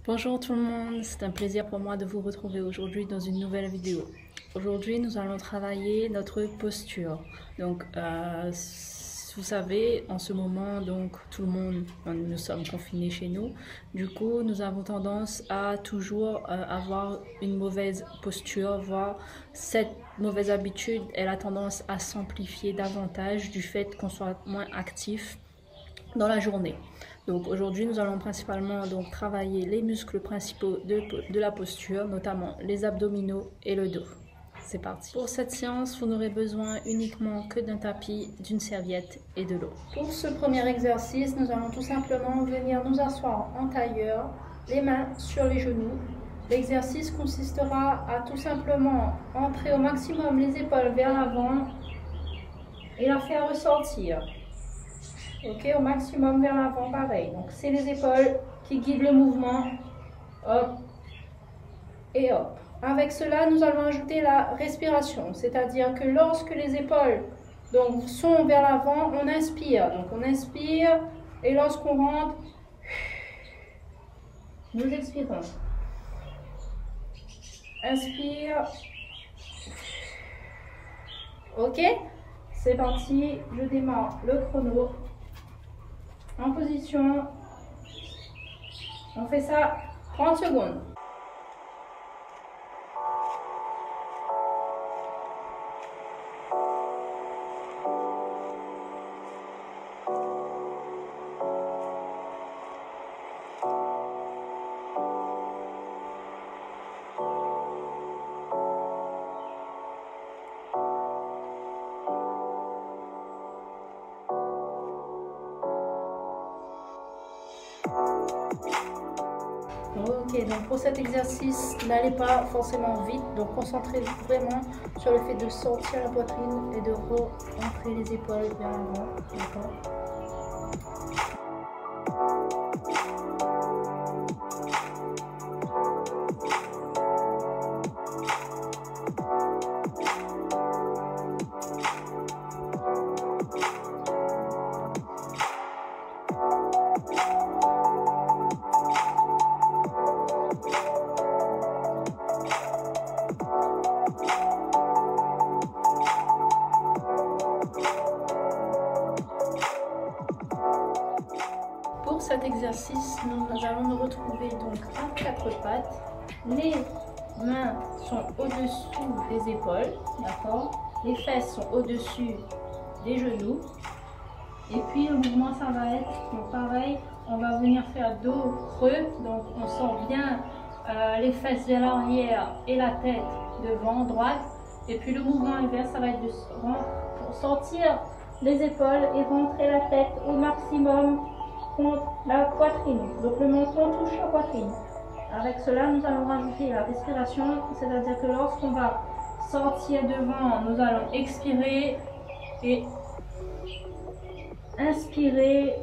Bonjour tout le monde, c'est un plaisir pour moi de vous retrouver aujourd'hui dans une nouvelle vidéo. Aujourd'hui, nous allons travailler notre posture. Donc, vous savez, en ce moment, donc tout le monde, nous sommes confinés chez nous. Du coup, nous avons tendance à toujours avoir une mauvaise posture, voire cette mauvaise habitude, elle a tendance à s'amplifier davantage du fait qu'on soit moins actif dans la journée. Donc aujourd'hui, nous allons principalement donc travailler les muscles principaux de la posture, notamment les abdominaux et le dos. C'est parti. Pour cette séance, vous n'aurez besoin uniquement que d'un tapis, d'une serviette et de l'eau. Pour ce premier exercice, nous allons tout simplement venir nous asseoir en tailleur, les mains sur les genoux. L'exercice consistera à tout simplement entrer au maximum les épaules vers l'avant et la faire ressortir. Ok, au maximum vers l'avant, pareil. Donc, c'est les épaules qui guident le mouvement. Hop et hop. Avec cela, nous allons ajouter la respiration. C'est-à-dire que lorsque les épaules donc, sont vers l'avant, on inspire. Donc, on inspire et lorsqu'on rentre, nous expirons. Inspire. Ok, c'est parti. Je démarre le chrono. En position, on fait ça 30 secondes. Ok, donc pour cet exercice, n'allez pas forcément vite, donc concentrez-vous vraiment sur le fait de sortir la poitrine et de rentrer les épaules vers l'avant, d'accord ? Pour cet exercice, nous allons nous retrouver donc à quatre pattes. Les mains sont au-dessous des épaules, d'accord ? Les fesses sont au-dessus des genoux. Et puis le mouvement, ça va être donc pareil, on va venir faire dos creux, donc on sort bien les fesses vers l'arrière et la tête devant, droite. Et puis le mouvement inverse, ça va être de sortir les épaules et rentrer la tête au maximum contre la poitrine. Donc le menton touche la poitrine. Avec cela, nous allons rajouter la respiration, c'est-à-dire que lorsqu'on va sortir devant, nous allons expirer et inspirer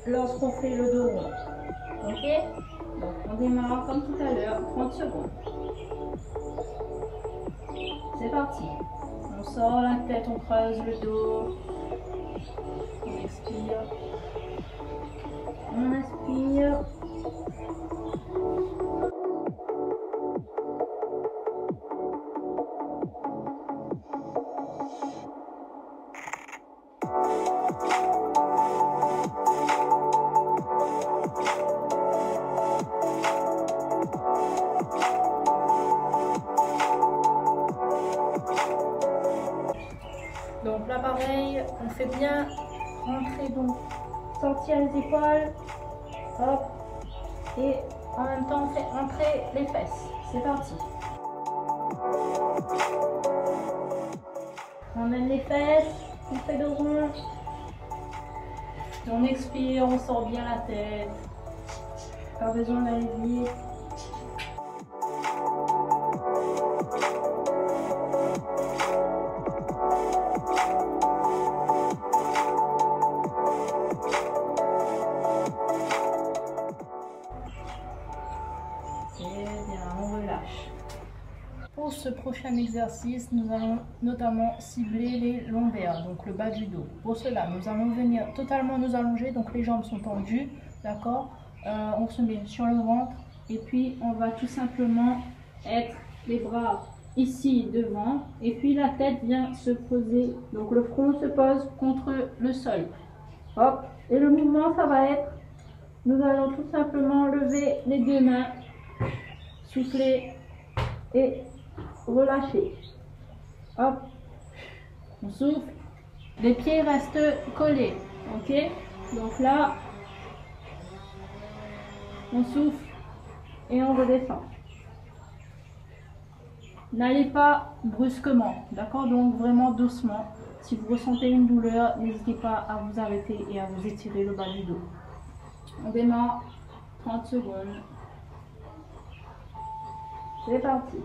lorsqu'on fait le dos rond. Ok? Donc on démarre comme tout à l'heure, 30 secondes. C'est parti. On sort la tête, on creuse le dos. On expire. On inspire. Donc là pareil, on fait bien rentrer, donc sortir les épaules, hop, et en même temps on fait entrer les fesses. C'est parti. On mène les fesses, on fait dos rond, on expire, on sort bien la tête, pas besoin d'aller vite. Pour ce prochain exercice, nous allons notamment cibler les lombaires, donc le bas du dos. Pour cela, nous allons venir totalement nous allonger, donc les jambes sont tendues, d'accord ? On se met sur le ventre, Et puis on va tout simplement être les bras ici devant. Et puis la tête vient se poser. Donc le front se pose contre le sol. Hop. Et le mouvement, ça va être, nous allons tout simplement lever les deux mains, souffler et relâcher. Hop. On souffle. Les pieds restent collés. Ok. Donc là, on souffle et on redescend. N'allez pas brusquement, d'accord? Donc vraiment doucement. Si vous ressentez une douleur, n'hésitez pas à vous arrêter et à vous étirer le bas du dos. On démarre 30 secondes. C'est parti.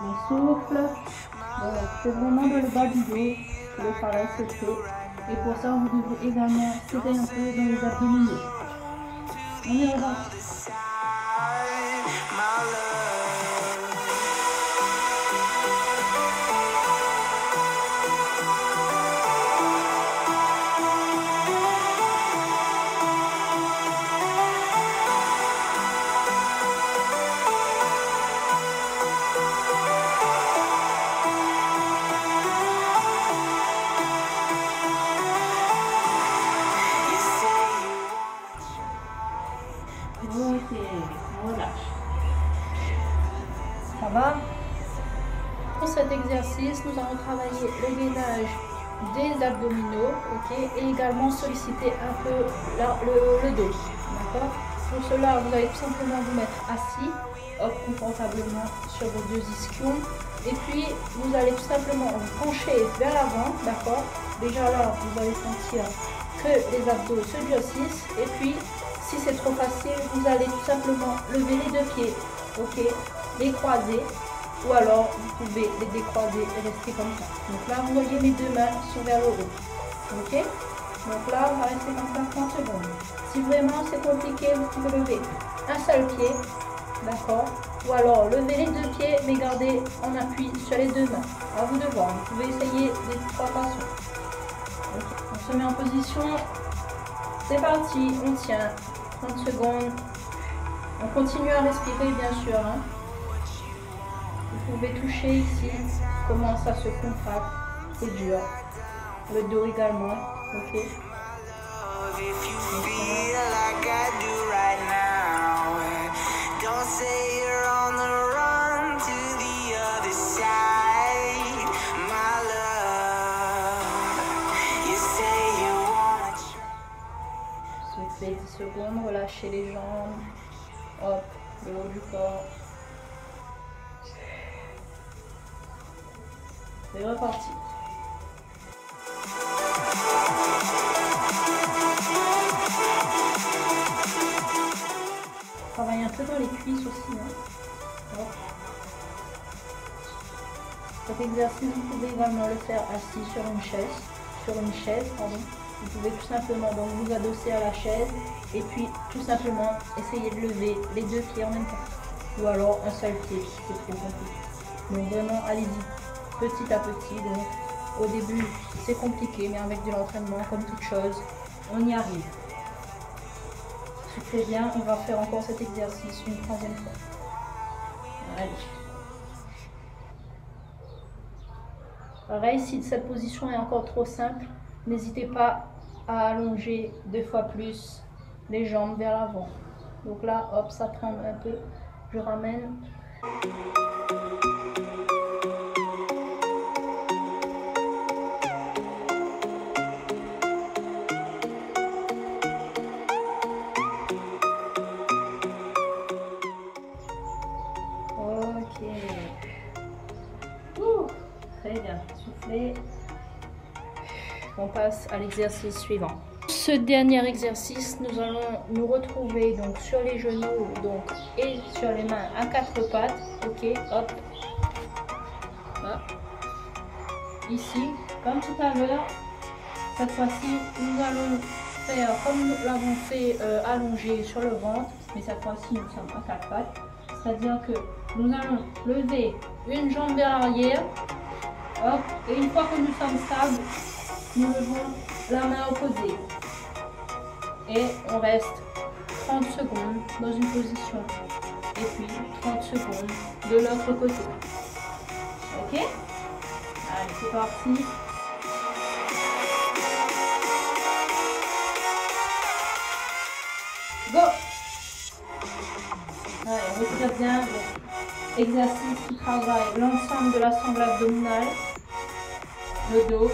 On souffle. Donc c'est vraiment dans le bas du dos que le travail se fait. Et pour ça, vous devez également serrer un peu dans les abdominaux. On est reparti. Ok, relâche. Ça va? Pour cet exercice, nous allons travailler le gainage des abdominaux, ok, et également solliciter un peu le dos, d'accord? Pour cela, vous allez tout simplement vous mettre assis, hop, confortablement sur vos deux ischions, et puis vous allez tout simplement vous pencher vers l'avant, d'accord? Déjà là, vous allez sentir que les abdos se durcissent, et puis si c'est trop facile, vous allez tout simplement lever les deux pieds, ok, les croiser, ou alors vous pouvez les décroiser et rester comme ça. Donc là, vous voyez mes deux mains sont vers le haut, ok. Donc là, on va rester comme ça 30 secondes. Si vraiment c'est compliqué, vous pouvez lever un seul pied, d'accord, ou alors lever les deux pieds, mais garder en appui sur les deux mains. À vous de voir, vous pouvez essayer les trois façons. Okay. On se met en position, c'est parti, on tient. 30 secondes. On continue à respirer bien sûr. Hein. Vous pouvez toucher ici comment ça se contracte. C'est dur. Le dos également. Ok. Soufflez 10 secondes, relâchez les jambes, hop, le haut du corps. C'est reparti. Travaillez un peu dans les cuisses aussi. Hein. Cet exercice, vous pouvez également le faire assis sur une chaise. Vous pouvez tout simplement donc vous adosser à la chaise et puis tout simplement essayer de lever les deux pieds en même temps. Ou alors un seul pied si c'est trop compliqué. Donc vraiment allez-y petit à petit. Donc au début c'est compliqué mais avec de l'entraînement comme toute chose, on y arrive. Soufflez bien, on va faire encore cet exercice une troisième fois. Allez. Pareil, si cette position est encore trop simple, n'hésitez pas à allonger 2 fois plus les jambes vers l'avant. Donc là, hop, ça tremble un peu. Je ramène. Ok. Très bien. Soufflez. On passe à l'exercice suivant. ce dernier exercice, nous allons nous retrouver donc sur les genoux donc, et sur les mains à quatre pattes. Ok, hop. Là. Ici, comme tout à l'heure, cette fois-ci, nous allons faire comme nous l'avons fait allongé sur le ventre, mais cette fois-ci, nous sommes à quatre pattes. C'est-à-dire que nous allons lever une jambe vers l'arrière, hop, et une fois que nous sommes stables, nous levons la main opposée. Et on reste 30 secondes dans une position. Et puis 30 secondes de l'autre côté. Ok? Allez, c'est parti. Go! Allez, on retire bien. Exercice qui travaille l'ensemble de la sangle abdominale, le dos.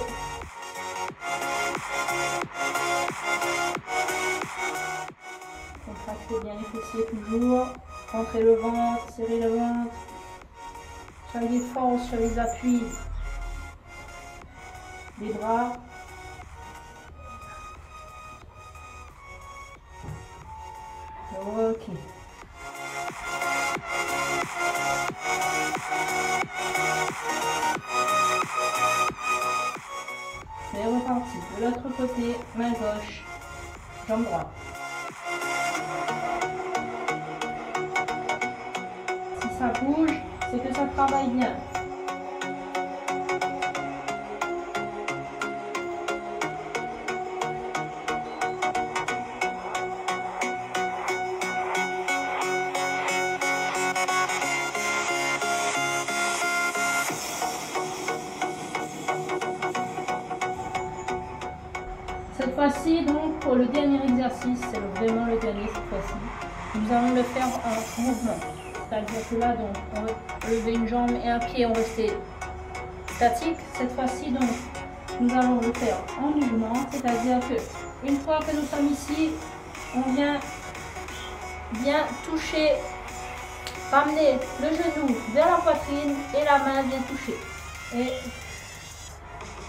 Contractez bien les fessiers toujours. Rentrez le ventre, serrez le ventre. Soyez fort sur les appuis des bras. Ok. C'est reparti. De l'autre côté, main gauche, jambe droite. Si ça bouge, c'est que ça travaille bien. Cette fois-ci, donc, pour le dernier exercice, c'est vraiment le dernier cette fois-ci, nous allons le faire en mouvement. C'est-à-dire que là, donc, on va lever une jambe et un pied, on restait statique. Cette fois-ci, donc, nous allons le faire en mouvement. C'est-à-dire que une fois que nous sommes ici, on vient bien toucher, ramener le genou vers la poitrine et la main vient toucher. Et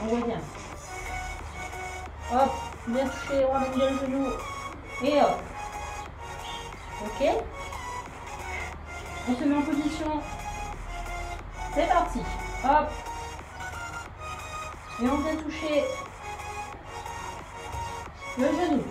on revient. Hop, bien touché, on ramène bien le genou. Et hop. Ok. On se met en position. C'est parti. Hop. Et on vient toucher le genou.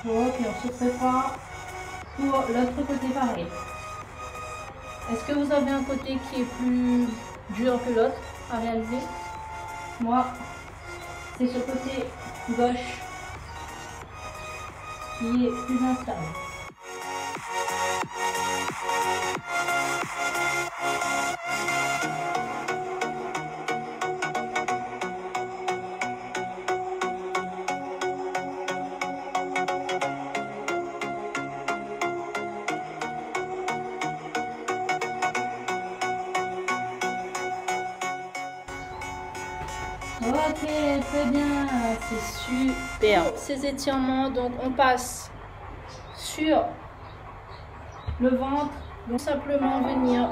Ok, on se prépare pour l'autre côté pareil. Est-ce que vous avez un côté qui est plus dur que l'autre à réaliser? Moi, c'est ce côté gauche qui est plus instable. Ok, très bien, c'est super. Ces étirements, donc on passe sur le ventre, donc simplement venir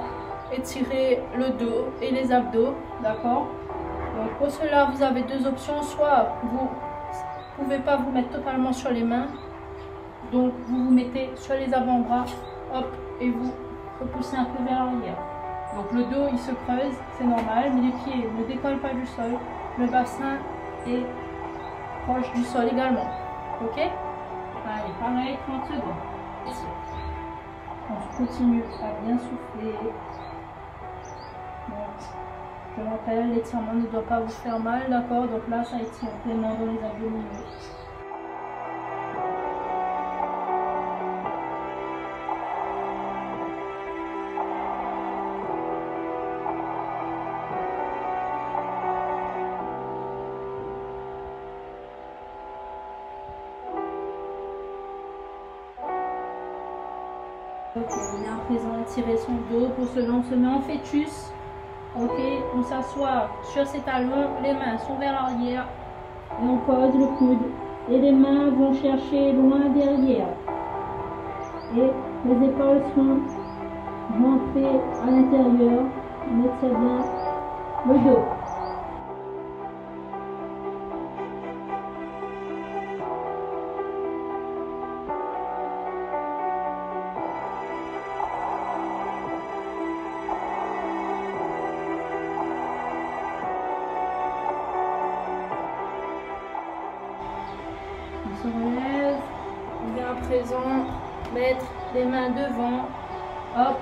étirer le dos et les abdos, d'accord? Donc pour cela, vous avez deux options, soit vous ne pouvez pas vous mettre totalement sur les mains, donc vous vous mettez sur les avant-bras, hop, et vous repoussez un peu vers l'arrière. Donc le dos il se creuse, c'est normal, mais les pieds ne décollent pas du sol. Le bassin est proche du sol également. Ok? Allez, pareil, 30 secondes. Ici. On continue à bien souffler. Donc, je rappelle, l'étirement ne doit pas vous faire mal, d'accord? Donc là, ça étire pleinement dans les abdominaux. Ok, on est à présent étirer son dos. Pour cela, on se met en fœtus. Ok, on s'assoit sur ses talons, les mains sont vers l'arrière et on pose le coude. Et les mains vont chercher loin derrière. Et les épaules sont rentrées à l'intérieur. On étire bien le dos. On se relève, on vient à présent mettre les mains devant, hop,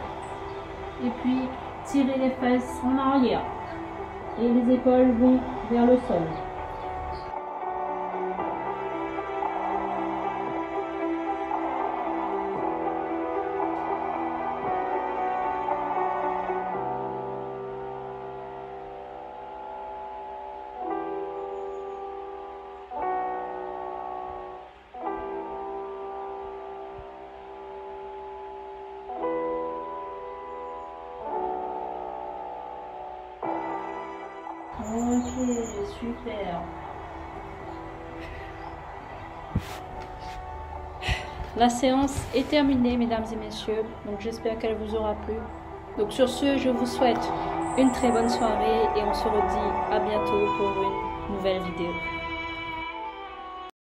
et puis tirer les fesses en arrière. Et les épaules vont vers le sol. Ok, super. La séance est terminée, mesdames et messieurs. Donc j'espère qu'elle vous aura plu. Donc sur ce, je vous souhaite une très bonne soirée et on se redit à bientôt pour une nouvelle vidéo.